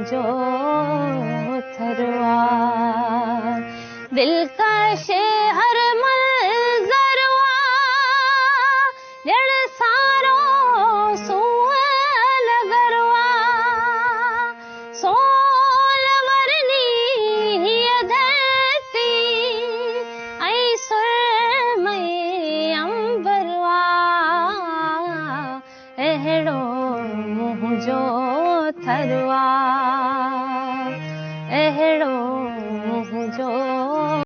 मुंहिंजो थरवा दिलकश हर मंज़रवा ॼण सारो सूअल गरवा सोल मरनी हीअ धरती ऐं सुरमई अंबरवा अहिड़ो मुंहिंजो थरवा